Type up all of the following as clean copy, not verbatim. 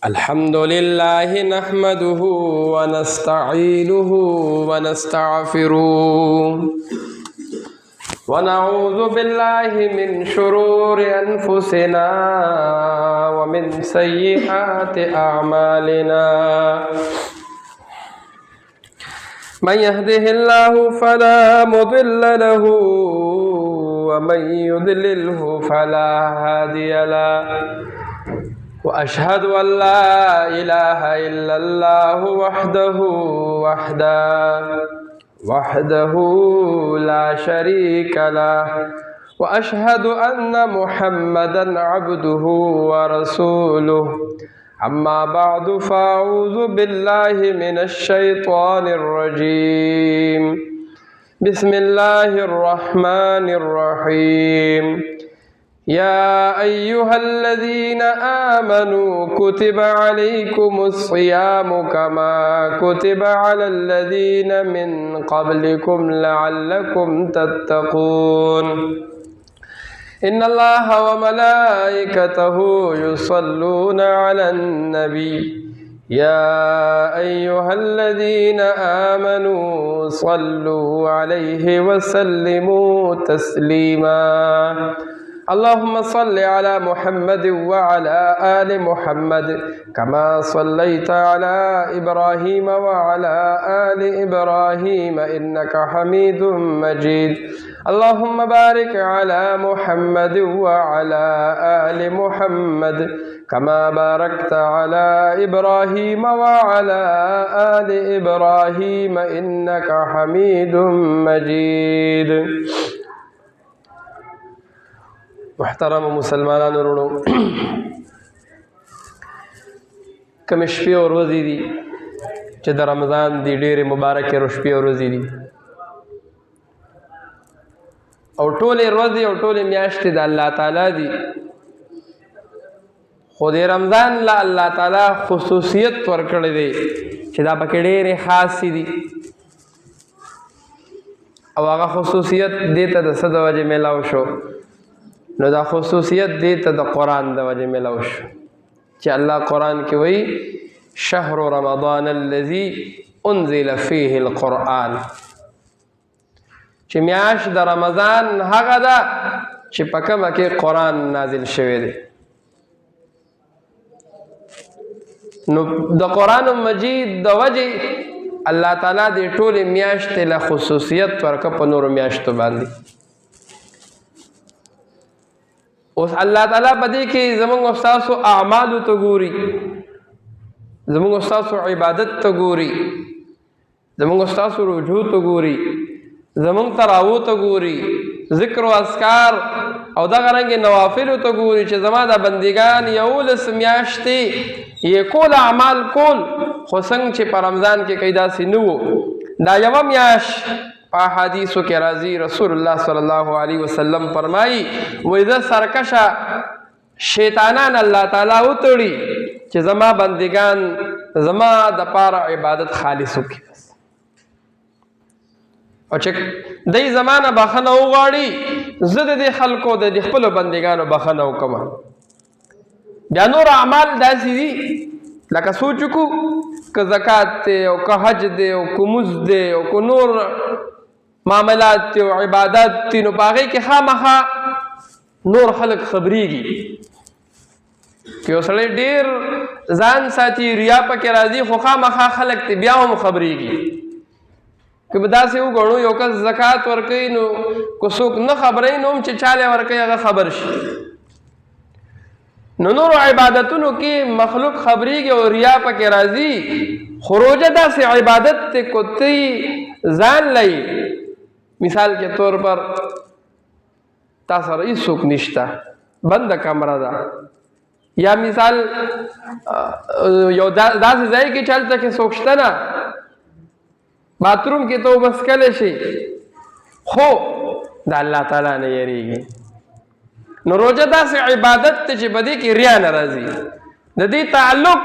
الحمد لله نحمده ونستعينه ونستغفره ونعوذ بالله من شرور أنفسنا ومن سيئات أعمالنا من يهده الله فلا مضل له ومن يضلله فلا هادي له وأشهد أن لا إله إلا الله وحده لا شريك له وأشهد أن محمدا عبده ورسوله أما بعد فأعوذ بالله من الشيطان الرجيم بسم الله الرحمن الرحيم يا أيها الذين آمنوا كتب عليكم الصيام كما كتب على الذين من قبلكم لعلكم تتقون إن الله وملائكته يصلون على النبي يا أيها الذين آمنوا صلوا عليه وسلموا تسليما اللهم صل على محمد وعلى آل محمد كما صليت على إبراهيم وعلى آل إبراهيم إنك حميد مجيد اللهم بارك على محمد وعلى آل محمد كما باركت على إبراهيم وعلى آل إبراهيم إنك حميد مجيد محترم مسلمانان ورونو کوم شپې او ورځې دي چې د رمضان دی ډېرې مبارکې شپې او ورځې دي او ټولې ورځې او ټولې میاشتې د الله تعالی دي خو د رمضان له الله تعالی خصوصیت ورکړی دی چې دا پکې ډېرې خاصې دي او هغه خصوصیت دې ته د څه د وجې میلاو شو نو دا خصوصیت دې ته د قرآن د وجې میلاو شو چې الله قرآن کې وایي شهر رمضان الذي انزل فيه القرآن چې میاشت د رمضان هغه ده چې په کومه کې قرآن نازل شوی دی نو د قرآن مجید د وجې الله تعالی دې ټولې میاشتې له خصوصیت ورکړه په نورو میاشتو باندې اوس الله تعالی په دې کې زموږ استاسو اعمالو ته ګوري زموږ استاسو عبادت ته ګوري زموږ استاسو رجوع ته ګوري زموږ تراوو ته ګوري ذکر او اذکار او دغه رنګ نوافل ته ګوري چې زما د بندگان 11 میاشتې یې کول اعمال کول خو څنګه چې په رمضان کې قیدا سي نو دا یو میاشت په حدیثو کې راځي رسول الله صلی الله علیه وسلم فرمایي وإذا سرکشه شیطانان الله تعالی وتړي چې زما بندگان زما د پاره عبادت خالص وکړي او چې دای زمانہ بخنه وغواړي زه د خلکو د خپل بندگانو بخنه وکم بیا نور اعمال داسې دي لکه سوچ کو که زکات دی او که حج دی او که مز دی او که نور معاملات او عبادت دی نو پاغې کې خامخا نور خلق خبرېږي که یو سړی ډېر ځان ساتي ریا پکې راځي خو خامخا خلق ته بیا هم خبرېږي که به داسې وګڼو یو کس زکات ورکوي نو که څوک نه خبروي نو هم چې چاله ورکوي هغه خبر شي نو نورو عبادتونو کې مخلوق خبرېږي او ریا پکې راځي خو روژه داسې عبادت ته کوتی ځان لئی مثال کے طور پر تا سره هیڅوک نشته بنده کمره ده یا مثال یو داسې ځای کې چلته کې څوک شته نه باتروم کې تو بس کله شي خو د الله تعالی نه یریږي نو روزه داسې عبادت ته چې بدی کې ریا نه راځي د دې تعلق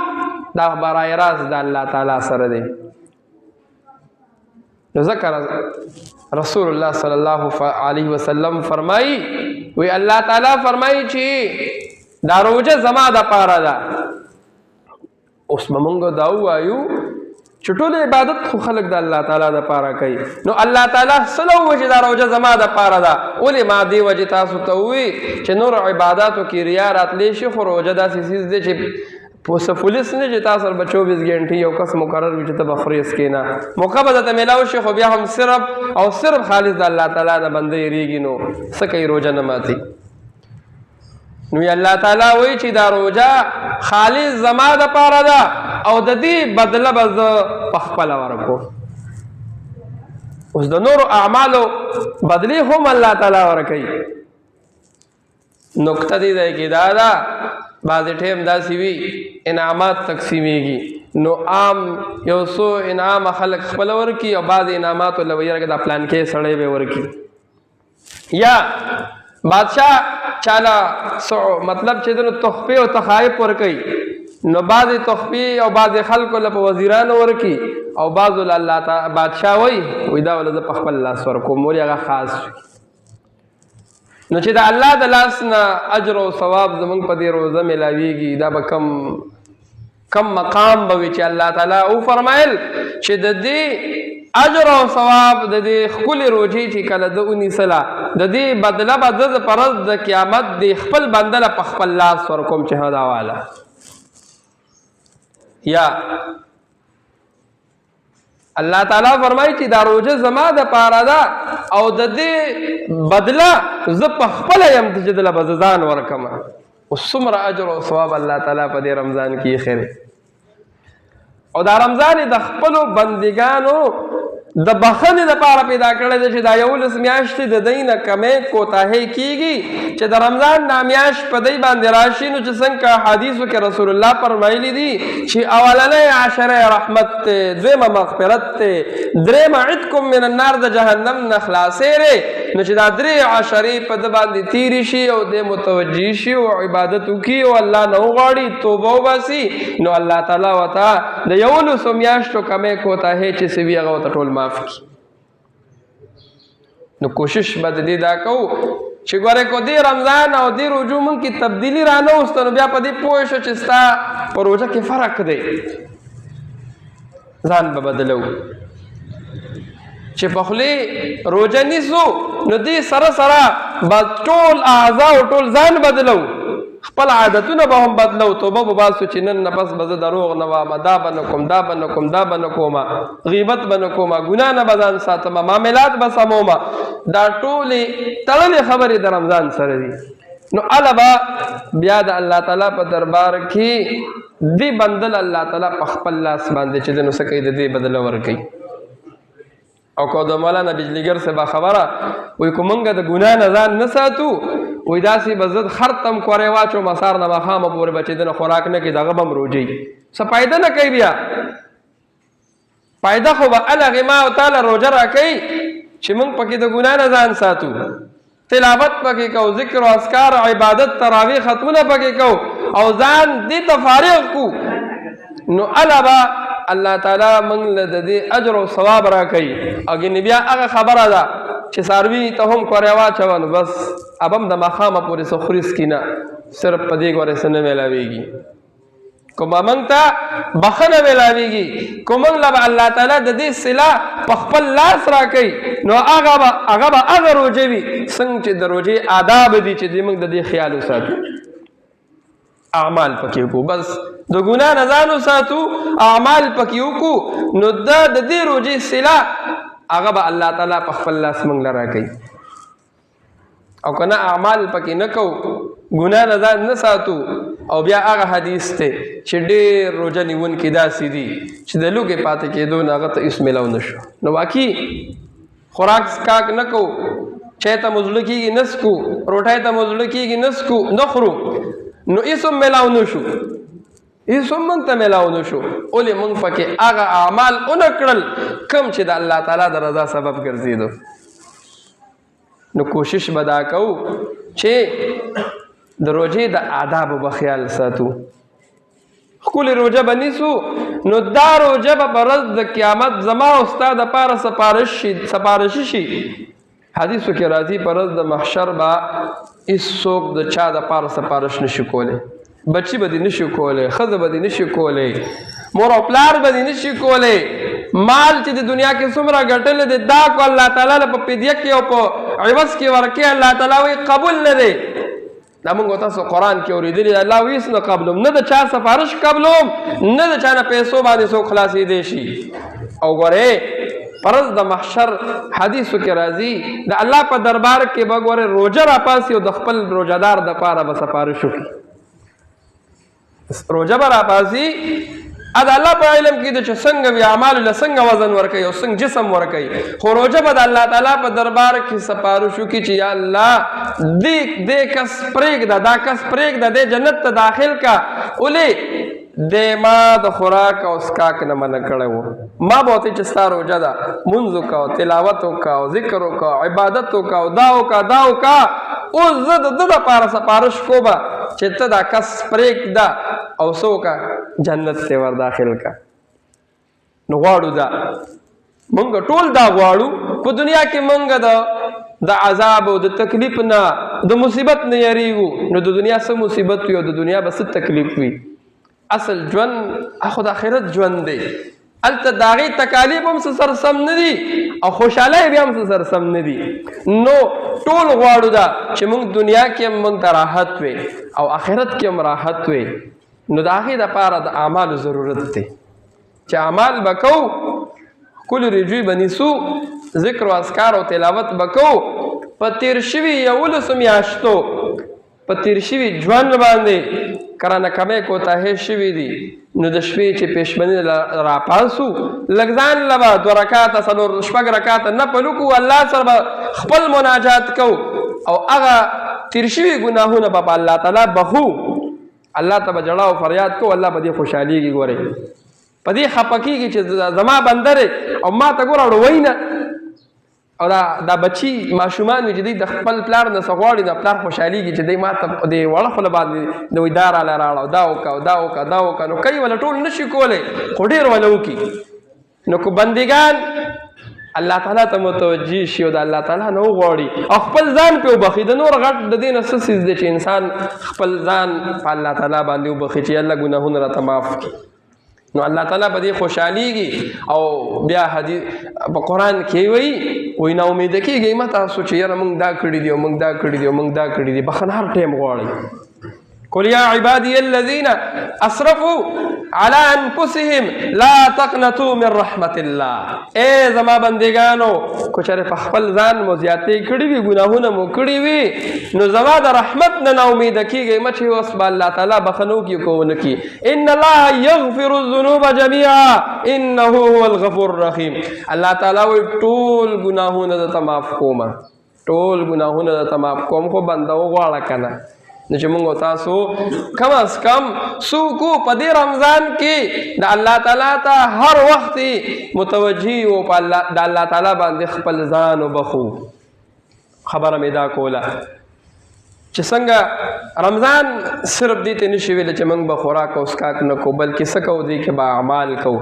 دا برای راز د الله تعالی سره دی نو ذکر رسول الله صلی الله علیه وسلم فرمایي وی الله تعالی فرمایي چې دا روزه زما د پاره ده. اوس به مونږ دا ووایو چې ټول عبادت خو خلق د الله تعالی د پاره کوي، نو الله تعالی سلو وجه دا روزه زما د پاره ده. ولې ما دې وجه تاسو ته وی چې نور عبادتو کې ریا راتلی شي، خو روزه داسې څیز دی چې پولیس نه چې تاسو به 24 غنټې یو کس مقرر وي چې ته به خورې څکې نه، موقع به درته میلاو شي، خو بیا هم صرف او صرف خالص د الله تعالی نه بنده یېرېږي، نو څه کوي روزه نه ماتي. نو الله تعالی وایي چې دا روزه خالص زما دپاره ده او د دې بدله به زه پخپله ورکو. اوس د نورو اعمالو بدلې هم الله تعالی ورکوي. نکته دې ځای کې دا ده بعضې ټیم داسې وي انعامات تقسیمیږي، نو عام یو څو انعام خلک خپله ورکي او بعضې انعاماتو له ویره دا پلانکې سړی به ورکي. یا بادشاہ چاله مطلب چې دنو تحفې او تخایف ورکوي، نو بعضې تحفې او بعضې خلکو له په وزیرانو ورکي او بعضو له الله تعالی بادشاہ وایي دا ولې زه په خپل لاس ورکوم، ولې هغه خاص وي. نو چې د الله د لاس نه اجر او ثواب زمونږ په دې روزه میلاویږي، دا به کم مقام به وي چې الله تعالی او فرمایل چې د دې اجر او ثواب د دې ښکلې روژې چې کله ده ونیسله د دې بدله به زه په ورځ د قیامت د خپل بنده له په خپل لاس ورکوم چې دا واله. یا الله تعالی فرمایي چې دا روزه زما د پاره ده او د دې بدله زه په خپله یم چې دله به زه ځان ورکمه. اوس څومره اجر او ثواب الله تعالی په دې رمضان کې ایښی او دا رمضان یې د خپلو بندګانو د بخښنې دپاره پیدا کړی دی چې دا 11 میاشتې د دوی نه کمې کوتاهۍ کېږي چې د رمضان دا میاشت په دوی باندې راشي. نو چې څنګه حدیثو کې رسول الله فرمایلی دي چې اولنۍ عشره رحمت دی، دویمه مغفرت دی، درېیمه عتقکم من النار د جهنم نه خلاصې دی. نو چې دا 3 عشرې په ده باندې تېرې شي او دی متوجه شي او عبادت وکړي او الله نه وغواړي توبه وباسي، نو الله تعالی ورته د 11 میاشتو کمې کوتاهۍ چې څه وي هغه ورته ټول معاف کی. نو کوشش به د دې دا کوو چې ګوره کو دې رمضان او دې روژو مونږ کې تبدیلي رانه وسته، نو بیا په دې پوه شو چې ستا په روژه کې فرق دی، ځان به بدلو. چې په خولې روژه نیسو نو دې سره سره به ټول اعضا او ټول ځان بدلو، خپل عادتونه به هم بدلو، توبه به باسو چې نن نه پس به زه دروغ نه وامه، دا به نه کوم، دا به نه کوم، دا به نه کومه، غیبت به نه کومه، ګناه نه به ځان ساتمه، معاملات به سمومه. دا ټولې تړلې خبرې د رمضان سره دي. نو هله به بیا د الله تعالی په دربار کې دې بندل الله تعالی په خپل لاس باندې چې دی نو څه کوي د دې بدله ورکوي. او که د مولانا بجلیګر صاحب خبره وایي که مونږ د ګناه نه ځان نه ساتو وایي داسې به زه خر تم کورې واچوم سهار نه ماښامه پورې به چې دنه خوراک نه کوي دغه به هم روژې څه فایده نه کوي. بیا فایده خو به هغې ما او تعالی روژه راکوي چې مونږ پکې د ګناه نه ځان ساتو، تلاوت پکې کوو، ذکر و اذکار عبادت تراویح ختمونه پکې کوو او ځان دې ته فارغ کو، نو هله به الله تعالی موږ له د دې اجر او ثواب راکوي. او ګینې بیا هغه خبره ده چې څاروي ته هم کورې واچوه نو بس اب هم د ماښامه پورې څه خوري څکي نه، صرف په دې ګورې څه نه میلاویږي. که به موږ ته بخښنه میلاویږي، که موږ له به الله تعالی د دې صله په خپل لاس راکوي، نو هغه به هغه روژې وي څنګه چې د روژې آداب دي چې موږ د دې خیال وساتو، اعمال پکې وکړو، بس د ګناه نه ځان وساتو، اعمال پکې وکړو، نو د دې روژې صله هغه به الله تعالی په خپل لاس موږ له راکوي. او که نه اعمال پکې نه کوو، ګناه نه ځان نه ساتو، او بیا هغه حدیث دی چې ډېر روژه نیونکي داسې دي چې د لوږې پاتې کېدو نه هغه ته هېڅ میلاو نه شو. نو واقعي خوراک څښاک نه کوو، چای ته مو زړه کېږي نه څښو، روټۍ ته مو زړه کېږي نه څښو نه خورو، نو هېڅ هم میلاو نه شو، هېڅ هم موږ ته میلاو نه شو. ولې موږ پکې هغه اعمال ونه کړل کوم چې د الله تعالی د رضا سبب ګرځېدو. نو کوشش به دا کوو چې د روژې د آدابو به خیال ساتو. ښکلې روژه به نیسو نو دا روژه به په ورځ د قیامت زما او ستا دپاره سپارشي شي. حدیثو کې راځي په ورځ د محشر به هېڅوک د چا دپاره سپارش نشي کولی. بچي به دې نشي کولی، ښځه به دې نشي کولی، مور او پلار به دې نشي کولی. مال چې د دنیا کې څومره ګټلی دی دا کو الله تعالی له په فدیه کې او په عوض کې ورکوي. الله تعالی وایي قبول نه دی. دا موږ تاسو قرآن کې اورېدلي دی. الله وایي هېڅ نه قبلوم، نه د چا سفارش قبلوم، نه د چا نه پیسو باندې څوک خلاصېدی شي. او ګورئ په ورځ د محشر حدیثو کې راځي د الله په دربار کې به ګورئ روژه راپاسي او د خپل روژهدار دپاره به سفارش وکړي. روژه به راپاسي د الله په علم کې د چې څنګه وي اعمالو له څنګه وزن ورکوي او څنګه جسم ورکوي. خو روژه به د الله تعالی په دربار کې سپارش وکړي چې یا الله دې کس پرېږده، دا کس پرېږده، دې جنت ته داخل کا. ولې دې ما د خوراک او څښاک نه منع کړی و. ما به ورته چې ستا روژه ده مونځ وکړه، تلاوت وکړه، ذکر وکړه، عبادت وکړه، دا وکړه دا وکړه. اوس زه د ده دپاره سپارش کومه چې ته دا کس پرېږده او څه وکړه جنت ته ور داخل کا. نو غواړو دا مونږ ټول دا غواړو په دنیا کې مونږ د عذاب او د تکلیف نه د مصیبت نه یریږو. نو د دنیا څه مصیبت وي او د دنیا به څه تکلیف وي. اصل ژوند خو د آخرت ژوند دی. هلته د هغې تکالیف هم څه سره سم نه دي او خوشحالۍ بیا هم څه سره سم نه دي. نو ټول غواړو دا چې مونږ دنیا کې هم مونږ ته راحت وي او آخرت کې هم راحت وي. نو د هغې دپاره د اعمالو ضرورت دی چې اعمال به کوو، ښکلو رجوی به نیسو، ذکر و اذکار او تلاوت به کوو. په تېر شوي 11 میاشتو په تېر شوي ژوند باندې کرانه کمی کوتاهۍ شوي دي. نو د شپې چې پیشبني راپاسو لږ ځان له به 2 رکاته 4 رکاته نفل وکړو، الله سره به خپل مناجات کوو او هغه تېر شوي ګناهونه به الله تعالی بخو. الله ته به جړه او فریاد کو، الله په دې خوشحالیږي. ګورئ په دې خفه کېږي چې زما بنده دی او ما ته ګوره اړوئ نه. او دا بچي ماشومان وي چې دوی د خپل پلار نه څه غواړي نو پلار خوشحالیږي چې دی ما ته په دې وړه خوله باندې د وایي دا راله راړه او دا وکړه دا وکړه دا وکړه. نو کوي وله ټول نشي کولی خو ډېر وله وکړي. نو که بندګان الله تعالی ته متوجه شي او د الله تعالی نه وغواړي او خپل ځان پرې وبخي. د نور غټ د دې نه څه څیز دی چې انسان خپل ځان په الله تعالی باندې وبخي چې الله ګناهونه راته معاف کړي. نو الله تعالی په دې خوشحالیږي. او بیا حدیث په قرآن کې وایي نا امیده کېږئ مه تاسو چې یاره موږ دا کړي دي او موږ دا کړي دي او موږ دا کړي دي. بخښنه هر ټایم غواړئ. قل یا عبادی الذین اسرفوا علی انفسهم لا تقنطوا من رحمت الله. اے زما بندگانو کو چېرې په خپل ځان مو زیاتې کړي وي، ګناهونه مو کړي وي، نو زما د رحمت نه نا امیده کېږئ مه چې اوس به الله تعالی بخښنه وکړي که ونه کړي. ان الله یغفر الذنوب جمیعا انه هو الغفور الرحیم. الله تعالی وایي ټول ګناهونه درته معاف کومه، ټول ګناهونه درته معاف کوم، خو بنده وغواړه که نه. نو چې موږ تاسو کم از کم څوک په دې رمضان کې د الله تعالی ته هر وخت متوجه و په د الله تعالی باندې خپل ځان وبخو. خبره مې دا کوله چې څنګه رمضان صرف دې ته نشي ویلی چې موږ به خوراک او څښاک نه کوو، بلکې څه کوو دې کې به اعمال کوو.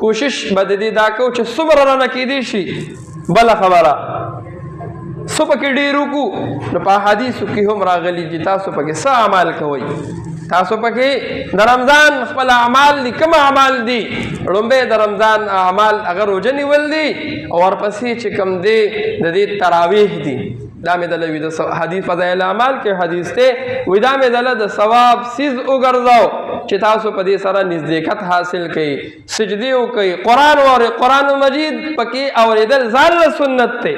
کوشش به د دې دا کوو چې څومره رانه کېدی شي. بله خبره څه پکې ډېر وکړو نو په حدیثو کې هم راغلي چې تاسو پکې څه اعمال کوئ. تاسو پکې د رمضان خپل اعمال دي، کوم اعمال دي؟ لومبی د رمضان اعمال هغه روژه نیول دي او ورپسې چې کوم دی د دې تراویح دي. دا مې دله وي د حدیث فضایل اعمال کې حدیث دی وایي دا مې دله د ثواب څیز وګرځاو چې تاسو په دې سره نزدېکت حاصل کړئ، سجدې وکړئ، قرآن واورئ. قرآن مجید پکې اورېدل ځان له سنت دی.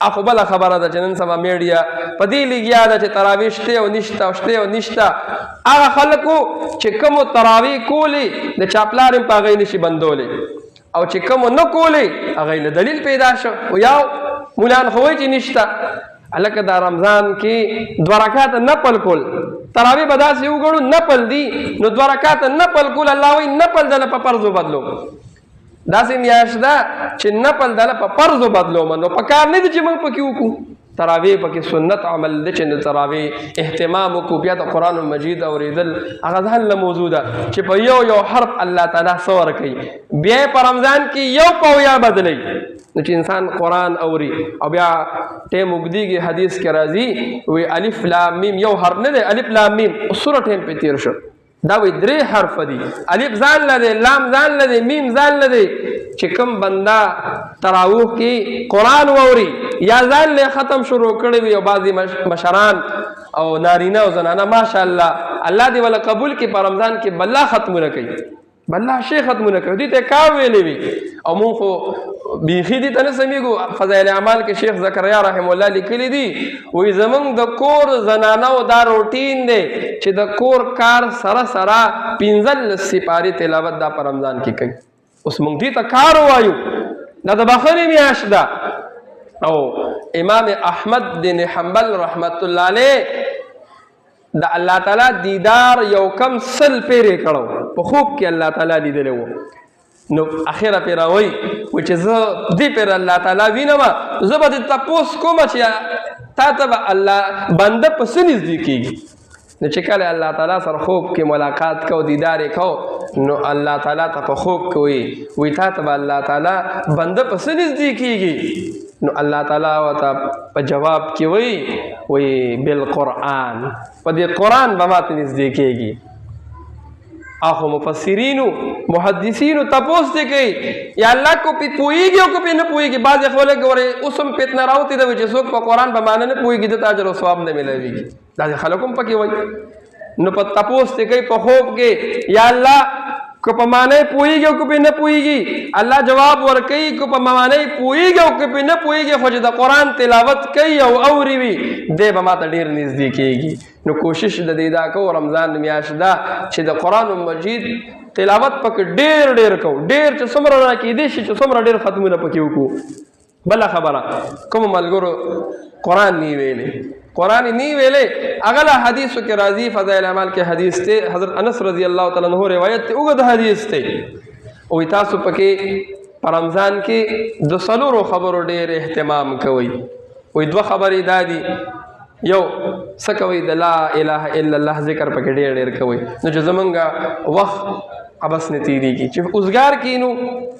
اخو بله خبره ده چې نن سبا میډیا په دې لګیا ده چې تراویح شته او نشته او شته او نشته. هغه خلکو چې کومو تراویح کولې د چا پلار هم په هغې نشي بندولی او چې کومو نه کولې هغې له دلیل پیدا شو. یو مولان خو وایي چې نشته. هلکه دا رمضان کې 2 رکعاته نفل کول، تراویح به داسې وګڼو نفل دي، نو 2 رکعاته نفل کول الله وایي نفل دله په فرضو بدلو. داسې میاشت ده چې نفل دله په فرضو بدلومه، نو په کار نه دي چې موږ پکې وکړو. تراویح پکې سنت عمل دی چې د تراویح اهتمام وکړو بیا د قرآن مجید اورېدل هغه ځان له موضوع ده چې په یو حرف الله تعالی څه ورکوي بیا په رمضان کې یو پویا بدلی نو چې انسان قرآن اوري او بیا ټیم اوږدېږي حدیث کې راځي وی الف لام میم یو حرف نه دی الف لام میم سوره ټیم پې تیر شو دا وی درې حرف دي الف ځان له دی لام ځان له دی میم ځان له دی چې کوم بندا تراویح کې قرآن واوري یا ځان له ختم شروع کړی وي او بعضې مشران او نارینه او زنانه ماشاءالله الله دې ولا قبول کې په رمضان کې بلا ختمونه کوي بلا شی ختمونه کوي دې ته کار ویلې وي او مونږ خو بیخي دې ته نه سمېږو فضایل اعمال کې شیخ زکریا رحم الله لیکلي دي وایي زمونږ د کور زنانو دا روټین دی چې د کور کار سره سره 15 سپارې تلاوت دا په رمضان کې کوي اوس مونږ دې ته کار وایو دا د بخښنې میاشت ده او امام احمد بن حنبل رحمت الله علیه د الله تعالی دیدار یو کم سل پیرې کړو په خوب کې الله تعالی لیدلی و نو اخره پې راوایي و چې زه دې پیر الله تعالی وینم زه به دې تپوس کوم چې تا ته به الله بنده په څه نږدې کېږي نو چې کله الله تعالی سره خوب کې ملاقات کو دیدار یې کو نو الله تعالی ته په خوب کې وایي تا ته به الله تعالی بنده په څه نږدې کېږي نو الله تعالی ورته په جواب کې وایي بالقرآن په دې قرآن به ماته نږدې کېږي اخو مفسرینو محدثینو تپوس دې کوي یا الله کو پې پوهېږي او کو پې نه پوهېږي بعضې خلک ګورې اوس هم فتنه راوتې ده چې څوک په قرآن په معنی نه پوهېږي دته اجر او ثواب نه میلاویږي داسې خلک هم پکې وایي نو په تپوس دې کوي په خوب کې یا الله کو په معنی پوهېږي او کو پې نه پوهېږي الله جواب ورکوي کو په معنی پوهېږي او کو پې نه پوهېږي خو چې د قرآن تلاوت کوي او اوري وي دی به ماته ډېر نږدې کېږي نو کوشش د دې دا کوو رمضان میاشت ده چې د قرآن مجید تلاوت پکې ډېر ډېر کوو ډېر چې څومره نه کېدی شي چې څومره ډېر ختمونه پکې وکړو بله خبره کومو ملګرو قرآن نی ویلې قرآن نی ویلې هغه له حدیثو کې راځي فضایل اعمال کې حدیث دی حضرت انس رضی الله تعالی عنہ روایت دی اوږد حدیث دی وایي تاسو پکې په رمضان کې د څلورو خبرو ډېر اهتمام کوئ وایي دوه خبرې دا دي یو څه کوئ د لا اله الا الله ذکر پکې ډېر ډېر کوئ نو چې زمونږ وخت ابس نه تیریږي چې اوزګار کینو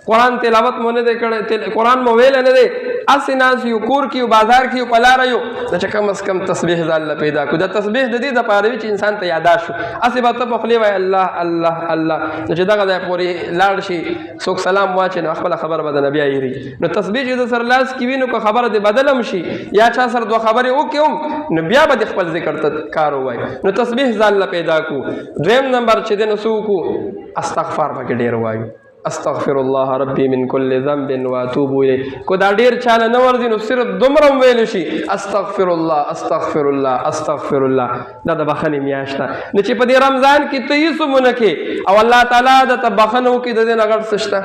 قرآن تلاوت مو نه دی کړی قرآن مو ویلی نه دی هسې ناست یو کور کې یو بازار کې یو په لاره یو نو چې کم از کم تسبیح ځان له پیدا کړو دا تسبیح د دې دپاره وي چې انسان ته یاداشت شو هسې به ته په خولې وایي الله الله الله نو چې دغه ځای پورې لاړ شي څوک سلام واچي نو خپله خبره به د نه بیا هېري نو تسبیح چې د سر لاس کې وي نو که خبره دې بدله هم شي یا چا سره دوه خبرې وکړي هم نو بیا به دې خپل ذکر ته کار ووایي نو تسبیح ځان له پیدا کړو دویم نمبر چې دی نو څه وکړو استغفار پکې ډېر وایو استغفر الله ربي من كل ذنب واتوب اليه کو دا ډیر چاله نه ورځي نو صرف دومره ویل شي استغفر الله استغفر الله استغفر الله دا د بخښنې میاشت ده نو چې په دې رمضان کې ته هېڅ ونه کې او الله تعالی درته بخښنه وکړي د دې نه غټ څه شته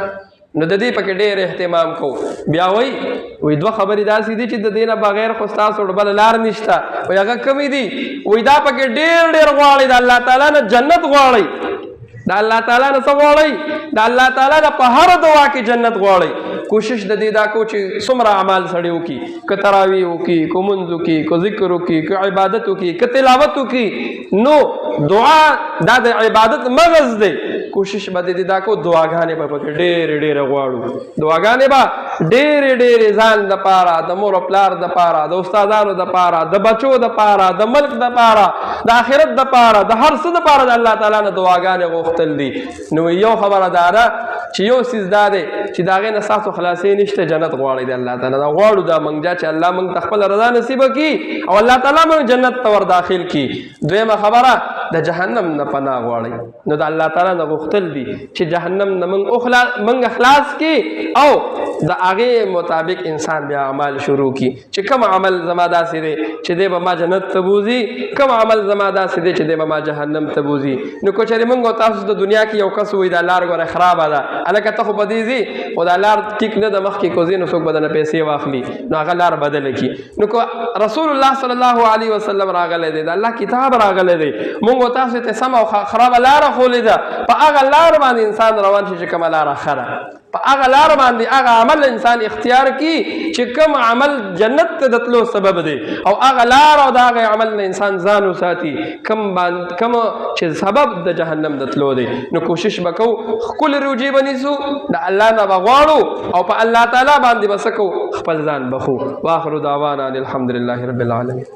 نو د دې پکې ډېر اهتمام کوو بیا وایي دوه خبرې داسې دي چې د دې نه بغیر خو ستاسو بله لار نشته وایي هغه کومې دي وایي دا پکې ډېر ډېر غواړئ د الله تعالی نه جنت غواړئ د الله تعالی نه څه غواړئ د الله تعالی نه په هر دعا کې جنت غواړئ کوشش د دې دا کو چې څومره اعمال سړی وکړي که تراویح وکړي که مونځ وکړي که ذکر وکړي که عبادت وکړي که تلاوت وکړي نو دعا دا د عبادت مغز دی کوشش به دې دا کو دعاګانې به پکې ډېرې ډېرې غواړو دعاګانې به ډېرې ډېرې ځان دپاره د مور او پلار دپاره د استادانو دپاره د بچو دپاره د ملک دپاره د آخرت دپاره د هر څه دپاره د الله تعالی نه دعاګانې غوښتل دي نو یو خبره دا ده چې یو څیز دا دی چې د هغې نه ستاسو خلاصې نشته جنت غواړئ د الله تعالی نه غواړو دا موږ چې الله موږ ته خپله رضا نصیبه کړي او الله تعالی موږ جنت ته ور داخل کړي دویمه خبره د جهنم نه پناه غواړئ نو د الله تعالی نه غوښتل دي چې جهنم نه موږ خلاص کړي او د هغې مطابق انسان بیا عمل شروع کړي چې کوم عمل زما داسې دی چې دی به ما جنت ته بوځي کوم عمل زما داسې دی چې دی به ما جهنم ته بوځي نو که چېرې موږ او تاسو د دنیا کې یو کس وایي دا لار ګوره خرابه ده هلکه ته خو په دې ځې خو دا لار ټیک نه ده مخکې کوځې نو څوک به درنه پیسې واخلي نو هغه لار بدله کړي نو که رسول الله صلی الله علیه وسلم راغلی دی د الله کتاب راغلی دی موږ او تاسو ته سمه او خرابه لاره ښولې ده په هغه لار باندې انسان روان شي چې کومه لاره ښه ده په هغه لار باندې هغه عمل انسان اختیار کی چې کوم عمل جنت ته د تلو سبب دی او هغه لار او د هغه عمل نه انسان ځان وساتي کوم چې سبب د جهنم د تلو دی. نو کوشش وکړو خپل روجي بنیسو د الله نه بغواړو او په الله تعالی باندې بسکو خپل ځان بخو. واخر دعوانا الحمدلله رب العالمین.